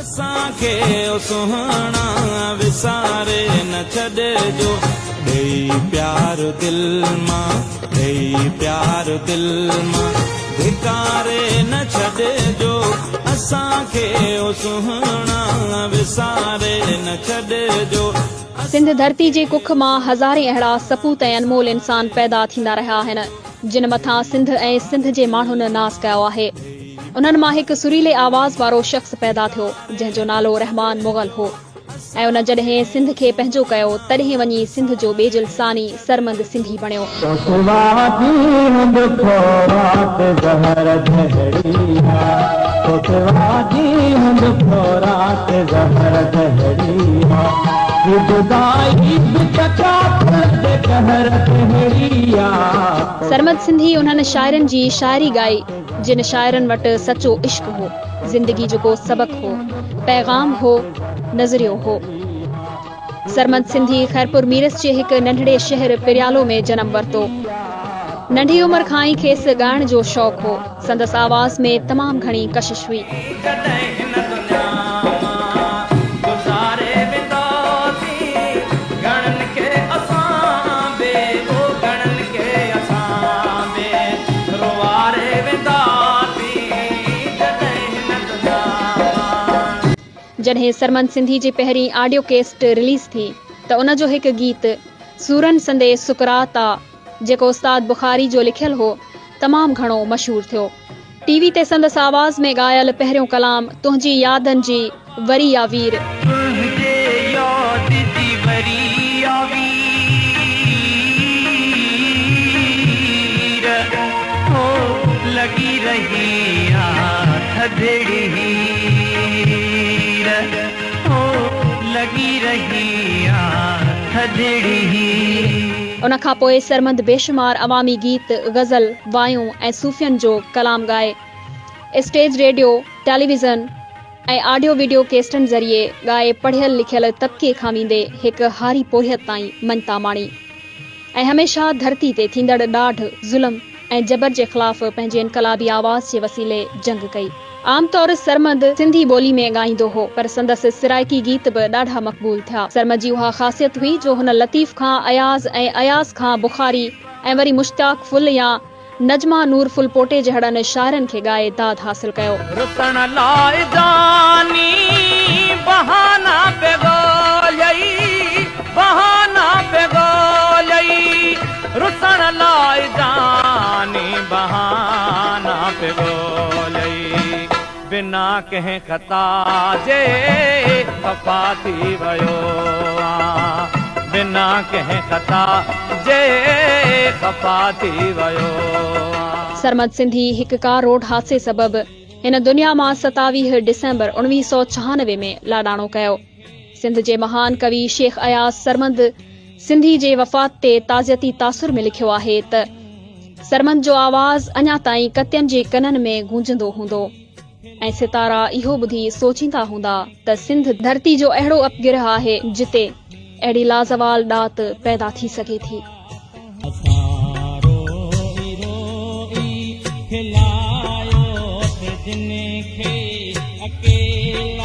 असांखे सुहाना विसारे न छॾिजो ॾेई प्यार दिल मां ॾेई प्यार दिल मां धिकारे न छॾिजो असांखे सुहाना विसारे न छॾिजो। सिंध धरती जे कुख मां हज़ारे अहिड़ा सपूत ऐं अनमोल इंसान पैदा थींदा रहिया आहिनि जिन मथां सिंध ऐं सिंध जे माण्हुनि नाज़ कयो आहे। उन्हनि मां हिकु सुरीले आवाज़ वारो शख़्स पैदा थियो जंहिंजो नालो रहमान मुग़ल हो ऐं उन जॾहिं सिंध खे पंहिंजो कयो तॾहिं वञी सिंध जो बेजिल सानी सरमंद सिंधी बणियो। सरमद सिंधी उन्हनि शाइरनि जी शाइरी गाई जिन शाइरनि वटि सचो इश्क हो, जिंदगी जो को सबक हो, पैगाम हो, नज़रियो हो। सरमद सिंधी खैरपुर मीरस जे हिकु नंढड़े शहर पिरियालो में जनम वरितो। नंढी उमिरि खां ई खेसि ॻाइण जो शौक़ु हो। संदसि आवाज़ में तमामु घणी कशिश हुई। जॾहिं सरमद सिंधी जी पहिरीं ऑडियो कैसेट रिलीज़ थी त उन जो हिकु गीत सूरन संदे सुकरात आ जेको उस्ताद बुखारी जो लिखियल हो तमामु घणो मशहूर थियो। टीवी ते संदसि आवाज़ में ॻायल पहिरियों कलाम तुंहिंजी यादनि जी वरी या वीर लगी रही लगी रही उन खां पोइ सरमंद बेशुमार अवामी गीत गज़ल वायूं ऐं सूफ़ियनि जो कलाम गाए स्टेज रेडियो टेलीविज़न ऐं ऑडियो वीडियो कैसेटनि ज़रिए ॻाए पढ़ियल लिखियल तबिके खां वेंदे हिकु हारी पोहियत ताईं मञता माणी ऐं हमेशह धरती ते थींदड़ ॾाढ ज़ुल्म ऐं जबर जे ख़िलाफ़ पंहिंजे इनकलाबी आवाज़ जे वसीले जंग कई। आमतौर सरमद सिंधी ॿोली में ॻाईंदो हो पर संदसि सिराइकी गीत बि ॾाढा मक़बूल थिया। सरमद जी उहा ख़ासियत हुई जो हुन लतीफ़ खां अयाज़ ऐं अयाज़ खां बुखारी ऐं वरी मुश्ताक फुल या नजमा नूर फुल पोटे जहिड़नि शाइरनि खे ॻाए दाद हासिल कयो। बिना कंहिं ख़ता जे ख़फ़ा थी वियो बिना कंहिं ख़ता जे ख़फ़ा थी वियो। सरमद सिंधी हिकु कार रोड हादसे सबबि हिन दुनिया मां 27 डिसेंबर 1996 में लाडाणो कयो। सिंध जे महान कवि शेख अयाज़ सरमद सिंधी जे वफ़ात ते ताज़ियती तासुर में लिखियो आहे त सरमद जो आवाज़ अञा ताईं कतियनि जे कननि में गूंजंदो हूंदो ऐं सितारा इहो ॿुधी सोचींदा हूंदा त सिंध धरती जो अहिड़ो अपगिरह आहे जिते अहिड़ी लाज़वाल ॾात पैदा थी सघे थी। अकेला